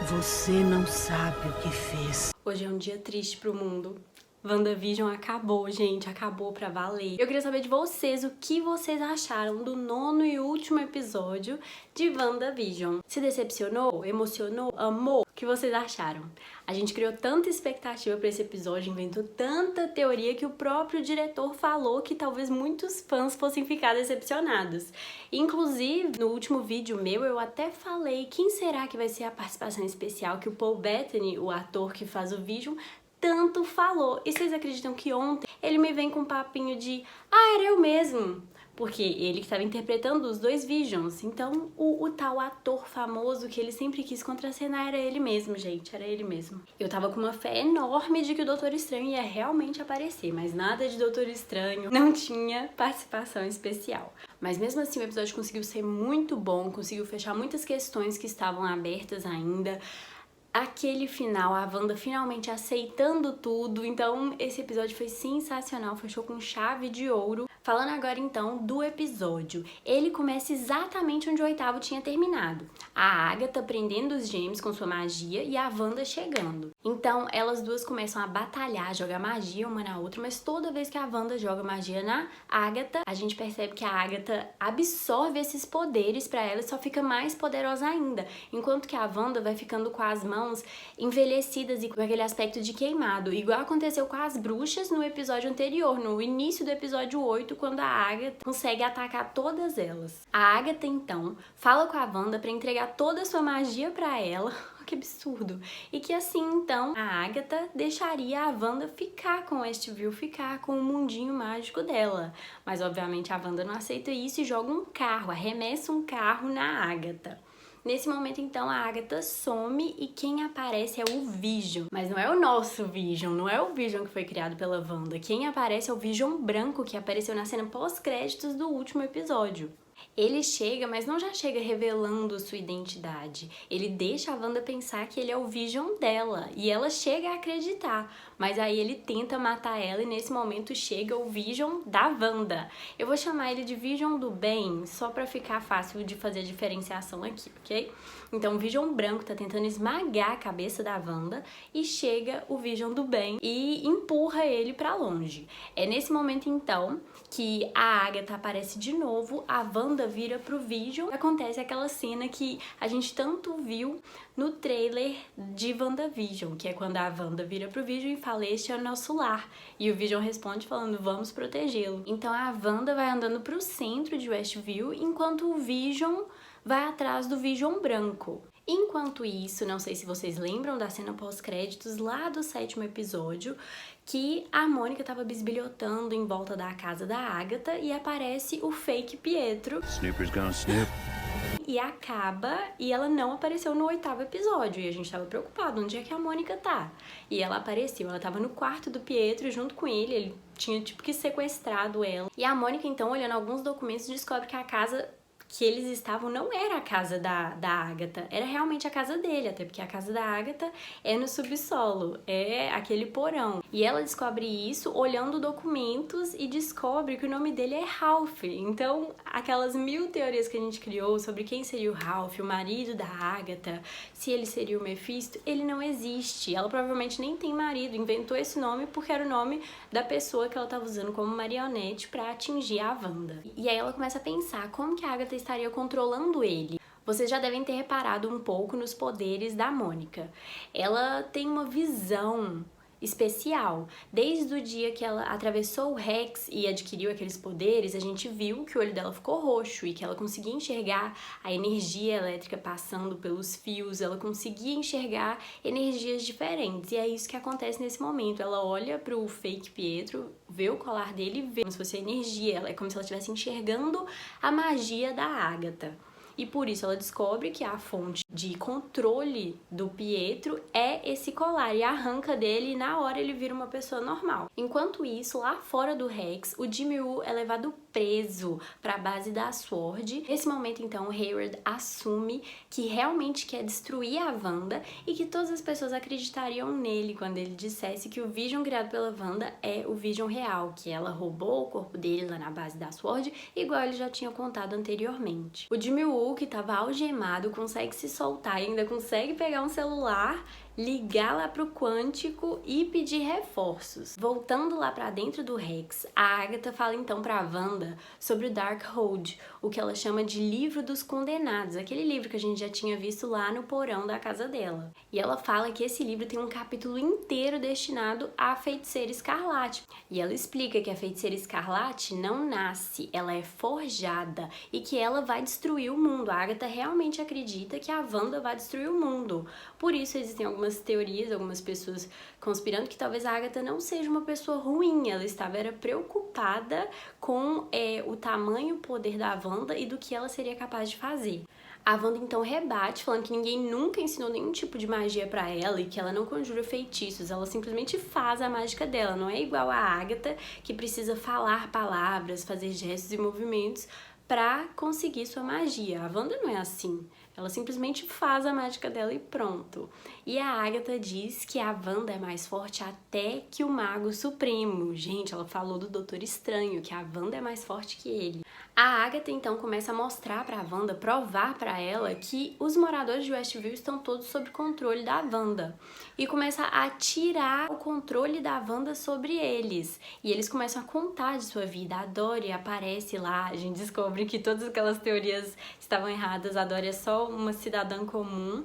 Você não sabe o que fez. Hoje é um dia triste pro mundo. WandaVision acabou, gente, acabou pra valer. Eu queria saber de vocês o que vocês acharam do 9º e último episódio de WandaVision. Se decepcionou? Emocionou? Amou? O que vocês acharam? A gente criou tanta expectativa pra esse episódio, inventou tanta teoria que o próprio diretor falou que talvez muitos fãs fossem ficar decepcionados. Inclusive, no último vídeo meu, eu até falei quem será que vai ser a participação especial que o Paul Bettany, o ator que faz o Vision, tanto falou. E vocês acreditam que ontem ele me vem com um papinho de era eu mesmo? Porque ele que estava interpretando os dois Visions. Então, o tal ator famoso que ele sempre quis contracenar era ele mesmo, gente. Era ele mesmo. Eu tava com uma fé enorme de que o Doutor Estranho ia realmente aparecer, mas nada de Doutor Estranho, não tinha participação especial. Mas mesmo assim, o episódio conseguiu ser muito bom, conseguiu fechar muitas questões que estavam abertas ainda. Aquele final, a Wanda finalmente aceitando tudo, então esse episódio foi sensacional, fechou com chave de ouro. Falando agora então do episódio, ele começa exatamente onde o 8º tinha terminado. A Agatha prendendo os gêmeos com sua magia e a Wanda chegando. Então elas duas começam a batalhar, jogar magia uma na outra, mas toda vez que a Wanda joga magia na Agatha, a gente percebe que a Agatha absorve esses poderes pra ela e só fica mais poderosa ainda, enquanto que a Wanda vai ficando com as mãos envelhecidas e com aquele aspecto de queimado, igual aconteceu com as bruxas no episódio anterior, no início do episódio 8, quando a Agatha consegue atacar todas elas. A Agatha, então, fala com a Wanda pra entregar toda a sua magia pra ela, que absurdo, e que assim, então, a Agatha deixaria a Wanda ficar com Westview, ficar com o mundinho mágico dela. Mas, obviamente, a Wanda não aceita isso e joga um carro, arremessa um carro na Agatha. Nesse momento, então, a Agatha some e quem aparece é o Vision. Mas não é o nosso Vision, não é o Vision que foi criado pela Wanda. Quem aparece é o Vision branco, que apareceu na cena pós-créditos do último episódio. Ele chega, mas não já chega revelando sua identidade. Ele deixa a Wanda pensar que ele é o Vision dela. E ela chega a acreditar. Mas aí ele tenta matar ela e nesse momento chega o Vision da Wanda. Eu vou chamar ele de Vision do bem, só pra ficar fácil de fazer a diferenciação aqui, ok? Então o Vision branco tá tentando esmagar a cabeça da Wanda e chega o Vision do bem e empurra ele pra longe. É nesse momento então que a Agatha aparece de novo, a Wanda vira pro Vision. Acontece aquela cena que a gente tanto viu no trailer de WandaVision, que é quando a Wanda vira pro Vision e fala: este é o nosso lar. E o Vision responde falando: vamos protegê-lo. Então a Wanda vai andando pro centro de Westview, enquanto o Vision vai atrás do Vision branco. Enquanto isso, não sei se vocês lembram da cena pós-créditos lá do 7º episódio, que a Mônica tava bisbilhotando em volta da casa da Agatha e aparece o fake Pietro. Snoopers gonna snoop. E acaba, e ela não apareceu no 8º episódio, e a gente tava preocupado, onde é que a Mônica tá? E ela apareceu, ela tava no quarto do Pietro junto com ele tinha tipo que sequestrado ela. E a Mônica então, olhando alguns documentos, descobre que a casa que eles estavam não era a casa da Agatha, era realmente a casa dele, até porque a casa da Agatha é no subsolo, é aquele porão. E ela descobre isso olhando documentos e descobre que o nome dele é Ralph. Então, aquelas 1000 teorias que a gente criou sobre quem seria o Ralph, o marido da Agatha, se ele seria o Mephisto, ele não existe. Ela provavelmente nem tem marido, inventou esse nome porque era o nome da pessoa que ela estava usando como marionete para atingir a Wanda. E aí ela começa a pensar como que a Agatha estaria controlando ele. Vocês já devem ter reparado um pouco nos poderes da Mônica. Ela tem uma visão especial. Desde o dia que ela atravessou o Rex e adquiriu aqueles poderes, a gente viu que o olho dela ficou roxo e que ela conseguia enxergar a energia elétrica passando pelos fios, ela conseguia enxergar energias diferentes. E é isso que acontece nesse momento. Ela olha pro fake Pietro, vê o colar dele e vê como se fosse a energia. Ela é como se ela estivesse enxergando a magia da Agatha. E por isso ela descobre que a fonte de controle do Pietro é esse colar e arranca dele e na hora ele vira uma pessoa normal. Enquanto isso, lá fora do Rex, o Jimmy Woo é levado preso para a base da SWORD. Nesse momento, então, o Hayward assume que realmente quer destruir a Wanda e que todas as pessoas acreditariam nele quando ele dissesse que o Vision criado pela Wanda é o Vision real, que ela roubou o corpo dele lá na base da SWORD, igual ele já tinha contado anteriormente. O Jimmy Woo, que estava algemado, consegue se soltar e ainda consegue pegar um celular, ligar lá pro Quântico e pedir reforços. Voltando lá pra dentro do Rex, a Agatha fala então pra Wanda sobre o Darkhold, o que ela chama de Livro dos Condenados, aquele livro que a gente já tinha visto lá no porão da casa dela. E ela fala que esse livro tem um capítulo inteiro destinado à Feiticeira Escarlate. E ela explica que a Feiticeira Escarlate não nasce, ela é forjada e que ela vai destruir o mundo. A Agatha realmente acredita que a Wanda vai destruir o mundo. Por isso existem algumas teorias, algumas pessoas conspirando que talvez a Agatha não seja uma pessoa ruim, ela estava preocupada com o tamanho e o poder da Wanda e do que ela seria capaz de fazer. A Wanda então rebate, falando que ninguém nunca ensinou nenhum tipo de magia pra ela e que ela não conjura feitiços, ela simplesmente faz a mágica dela, não é igual a Agatha, que precisa falar palavras, fazer gestos e movimentos pra conseguir sua magia. A Wanda não é assim. Ela simplesmente faz a mágica dela e pronto. E a Agatha diz que a Wanda é mais forte até que o Mago Supremo. Gente, ela falou do Doutor Estranho, que a Wanda é mais forte que ele. A Agatha então começa a mostrar pra Wanda, provar pra ela que os moradores de Westview estão todos sob controle da Wanda. E começa a tirar o controle da Wanda sobre eles. E eles começam a contar de sua vida. A Dory aparece lá, a gente descobre que todas aquelas teorias estavam erradas. A Dory é só uma cidadã comum.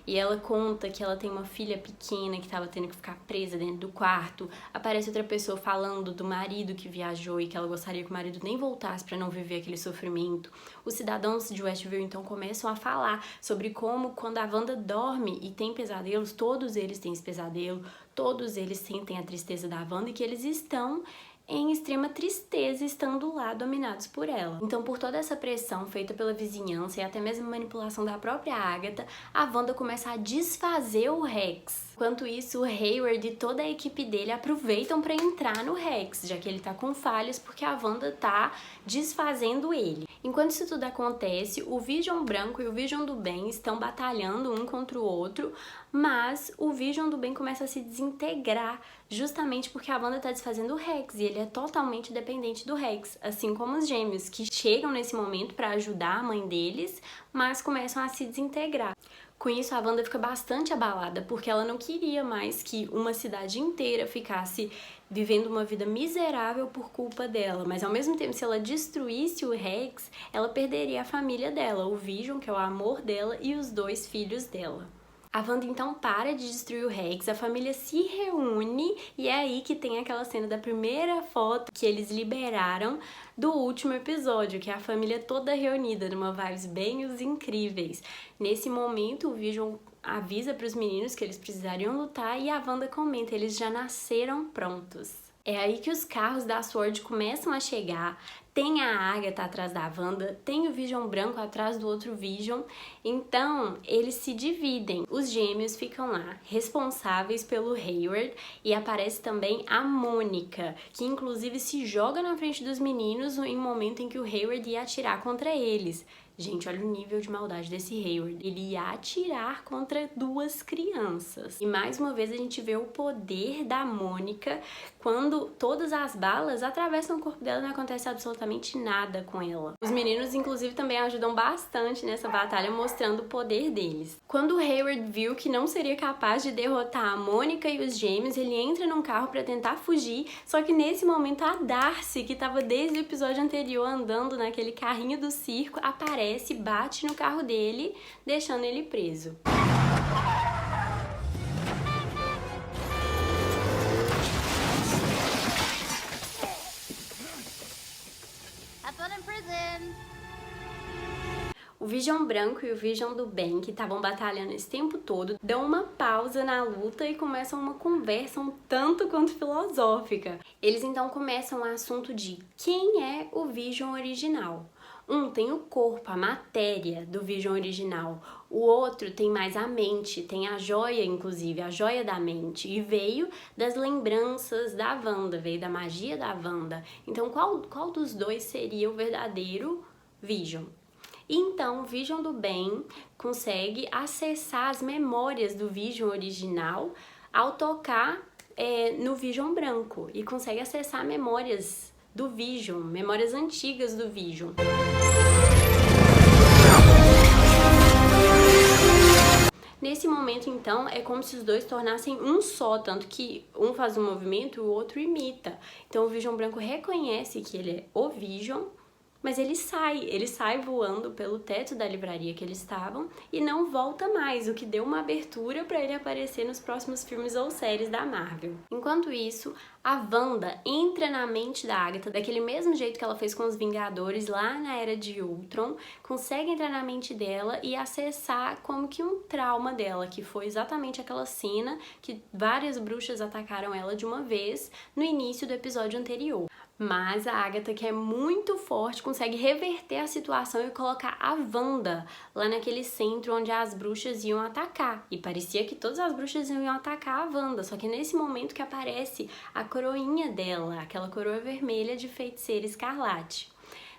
E ela conta que ela tem uma filha pequena que estava tendo que ficar presa dentro do quarto. Aparece outra pessoa falando do marido que viajou e que ela gostaria que o marido nem voltasse para não viver aquele sofrimento. Os cidadãos de Westview então começam a falar sobre como quando a Wanda dorme e tem pesadelos, todos eles têm esse pesadelo, todos eles sentem a tristeza da Wanda e que eles estão em extrema tristeza estando lá dominados por ela. Então, por toda essa pressão feita pela vizinhança e até mesmo manipulação da própria Agatha, a Wanda começa a desfazer o Rex. Enquanto isso, o Hayward e toda a equipe dele aproveitam para entrar no Rex, já que ele tá com falhas porque a Wanda tá desfazendo ele. Enquanto isso tudo acontece, o Vision branco e o Vision do bem estão batalhando um contra o outro, mas o Vision do bem começa a se desintegrar justamente porque a Wanda tá desfazendo o Rex e ele é totalmente dependente do Rex, assim como os gêmeos, que chegam nesse momento para ajudar a mãe deles, mas começam a se desintegrar. Com isso, a Wanda fica bastante abalada, porque ela não queria mais que uma cidade inteira ficasse vivendo uma vida miserável por culpa dela, mas ao mesmo tempo, se ela destruísse o Rex, ela perderia a família dela, o Vision, que é o amor dela, e os 2 filhos dela. A Wanda então para de destruir o Rex, a família se reúne e é aí que tem aquela cena da primeira foto que eles liberaram do último episódio, que é a família toda reunida, numa vibes bem Os Incríveis. Nesse momento, o Vision avisa para os meninos que eles precisariam lutar e a Wanda comenta, eles já nasceram prontos. É aí que os carros da SWORD começam a chegar, tem a Agatha atrás da Wanda, tem o Vision branco atrás do outro Vision, então eles se dividem. Os gêmeos ficam lá, responsáveis pelo Hayward, e aparece também a Mônica, que inclusive se joga na frente dos meninos em um momento em que o Hayward ia atirar contra eles. Gente, olha o nível de maldade desse Hayward. Ele ia atirar contra 2 crianças. E mais uma vez a gente vê o poder da Mônica quando todas as balas atravessam o corpo dela e não acontece absolutamente nada com ela. Os meninos, inclusive, também ajudam bastante nessa batalha, mostrando o poder deles. Quando o Hayward viu que não seria capaz de derrotar a Mônica e os gêmeos, ele entra num carro para tentar fugir, só que nesse momento a Darcy, que estava desde o episódio anterior andando naquele carrinho do circo, aparece, bate no carro dele, deixando ele preso. Have fun in prison. O Vision branco e o Vision do bem, que estavam batalhando esse tempo todo, dão uma pausa na luta e começam uma conversa um tanto quanto filosófica. Eles então começam o assunto de quem é o Vision original. Um tem o corpo, a matéria do Vision original. O outro tem mais a mente, tem a joia, inclusive, a joia da mente. E veio das lembranças da Wanda, veio da magia da Wanda. Então, qual dos dois seria o verdadeiro Vision? Então, o Vision do bem consegue acessar as memórias do Vision original ao tocar no Vision branco. E consegue acessar memórias do Vision, memórias antigas do Vision. Nesse momento, então, é como se os dois tornassem um só, tanto que um faz um movimento e o outro imita. Então, o Vision branco reconhece que ele é o Vision, mas ele sai voando pelo teto da livraria que eles estavam e não volta mais, o que deu uma abertura para ele aparecer nos próximos filmes ou séries da Marvel. Enquanto isso, a Wanda entra na mente da Agatha daquele mesmo jeito que ela fez com os Vingadores lá na Era de Ultron, consegue entrar na mente dela e acessar como que um trauma dela, que foi exatamente aquela cena que várias bruxas atacaram ela de uma vez no início do episódio anterior. Mas a Agatha, que é muito forte, consegue reverter a situação e colocar a Wanda lá naquele centro onde as bruxas iam atacar. E parecia que todas as bruxas iam atacar a Wanda, só que nesse momento que aparece a coroinha dela, aquela coroa vermelha de feiticeira escarlate.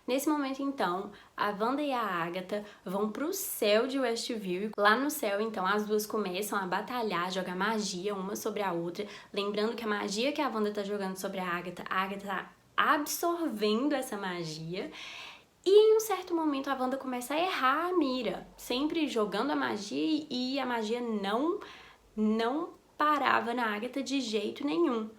Nesse momento, então, a Wanda e a Agatha vão pro céu de Westview. Lá no céu, então, as duas começam a batalhar, jogar magia uma sobre a outra. Lembrando que a magia que a Wanda tá jogando sobre a Agatha tá absorvendo essa magia. E em um certo momento a Wanda começa a errar a mira, sempre jogando a magia e a magia não parava na Agatha de jeito nenhum.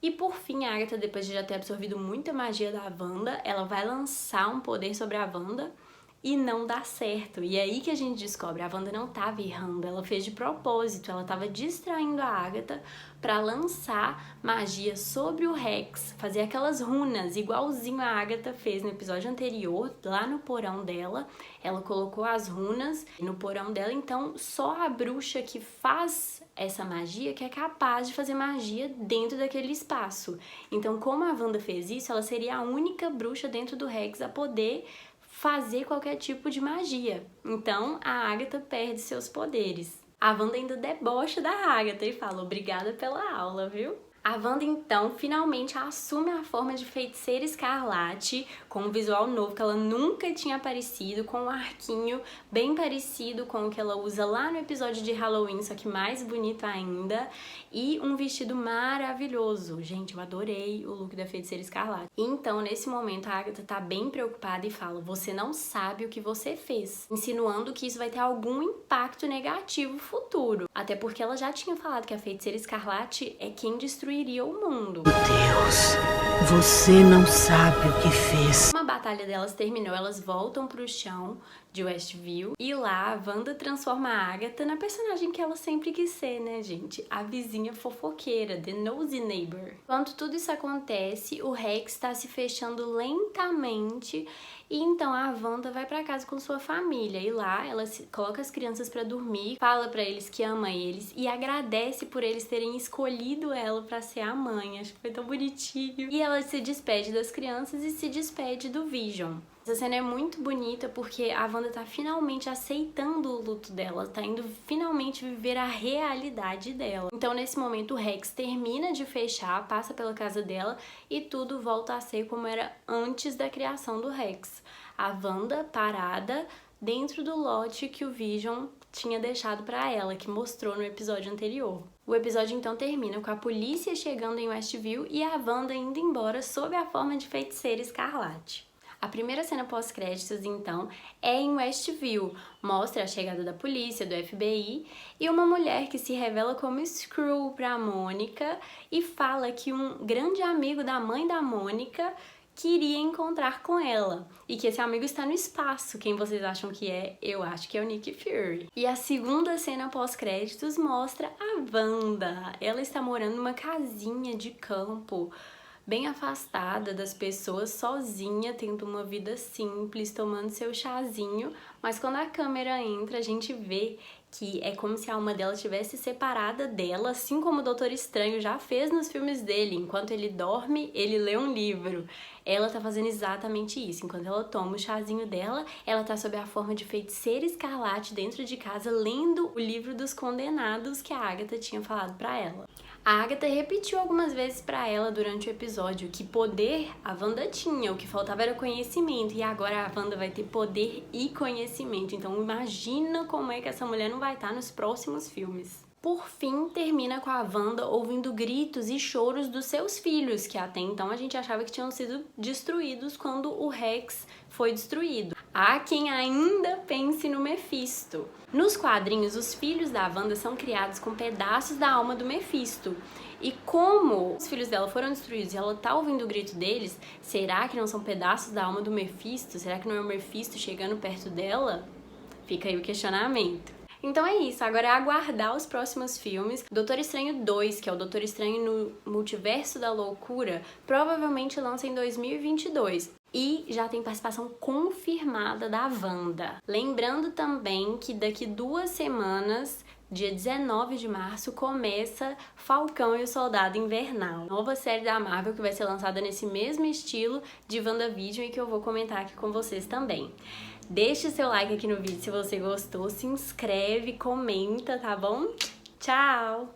E por fim, a Agatha, depois de já ter absorvido muita magia da Wanda, ela vai lançar um poder sobre a Wanda e não dá certo. E é aí que a gente descobre, a Wanda não estava errando, ela fez de propósito, ela estava distraindo a Agatha para lançar magia sobre o Rex, fazer aquelas runas, igualzinho a Agatha fez no episódio anterior, lá no porão dela. Ela colocou as runas no porão dela, então só a bruxa que faz essa magia que é capaz de fazer magia dentro daquele espaço. Então, como a Wanda fez isso, ela seria a única bruxa dentro do Rex a poder fazer qualquer tipo de magia. Então, a Agatha perde seus poderes. A Wanda ainda debocha da Agatha e fala: obrigada pela aula, viu? A Wanda, então, finalmente assume a forma de feiticeira escarlate, com um visual novo que ela nunca tinha aparecido, com um arquinho bem parecido com o que ela usa lá no episódio de Halloween, só que mais bonito ainda, e um vestido maravilhoso. Gente, eu adorei o look da feiticeira escarlate. Então, nesse momento, a Agatha tá bem preocupada e fala: você não sabe o que você fez, insinuando que isso vai ter algum impacto negativo futuro. Até porque ela já tinha falado que a feiticeira escarlate é quem destruiria o mundo. Deus, você não sabe o que fez. Uma batalha delas terminou, elas voltam pro chão de Westview e lá a Wanda transforma a Agatha na personagem que ela sempre quis ser, né, gente? A vizinha fofoqueira, the nosy neighbor. Enquanto tudo isso acontece, o Rex tá se fechando lentamente e então a Wanda vai pra casa com sua família e lá ela coloca as crianças pra dormir, fala pra eles que ama eles e agradece por eles terem escolhido ela pra ser a mãe. Acho que foi tão bonitinho. E ela se despede das crianças e se despede do Vision. Essa cena é muito bonita porque a Wanda tá finalmente aceitando o luto dela, tá indo finalmente viver a realidade dela. Então, nesse momento, o Rex termina de fechar, passa pela casa dela e tudo volta a ser como era antes da criação do Rex. A Wanda parada dentro do lote que o Vision tinha deixado pra ela, que mostrou no episódio anterior. O episódio então termina com a polícia chegando em Westview e a Wanda indo embora sob a forma de feiticeira escarlate. A primeira cena pós-créditos, então, é em Westview. Mostra a chegada da polícia, do FBI e uma mulher que se revela como Skrull para Mônica e fala que um grande amigo da mãe da Mônica queria encontrar com ela e que esse amigo está no espaço. Quem vocês acham que é? Eu acho que é o Nick Fury. E a segunda cena pós-créditos mostra a Wanda. Ela está morando numa casinha de campo bem afastada das pessoas, sozinha, tendo uma vida simples, tomando seu chazinho, Mas quando a câmera entra, a gente vê que é como se a alma dela tivesse separada dela, assim como o Doutor Estranho já fez nos filmes dele. Enquanto ele dorme, ele lê um livro. Ela tá fazendo exatamente isso. Enquanto ela toma o chazinho dela, ela tá sob a forma de feiticeira escarlate dentro de casa, lendo o livro dos condenados que a Agatha tinha falado pra ela. A Agatha repetiu algumas vezes pra ela durante o episódio que poder a Wanda tinha, o que faltava era conhecimento, e agora a Wanda vai ter poder e conhecimento. Então imagina como é que essa mulher não vai estar nos próximos filmes. Por fim, termina com a Wanda ouvindo gritos e choros dos seus filhos, que até então a gente achava que tinham sido destruídos quando o Rex foi destruído. Há quem ainda pense no Mephisto. Nos quadrinhos, os filhos da Wanda são criados com pedaços da alma do Mephisto. E como os filhos dela foram destruídos e ela tá ouvindo o grito deles, será que não são pedaços da alma do Mephisto? Será que não é o Mephisto chegando perto dela? Fica aí o questionamento. Então é isso, agora é aguardar os próximos filmes. Doutor Estranho 2, que é o Doutor Estranho no Multiverso da Loucura, provavelmente lança em 2022. E já tem participação confirmada da Wanda. Lembrando também que daqui 2 semanas, dia 19 de março, começa Falcão e o Soldado Invernal. Nova série da Marvel que vai ser lançada nesse mesmo estilo de WandaVision e que eu vou comentar aqui com vocês também. Deixe seu like aqui no vídeo se você gostou, se inscreve, comenta, tá bom? Tchau!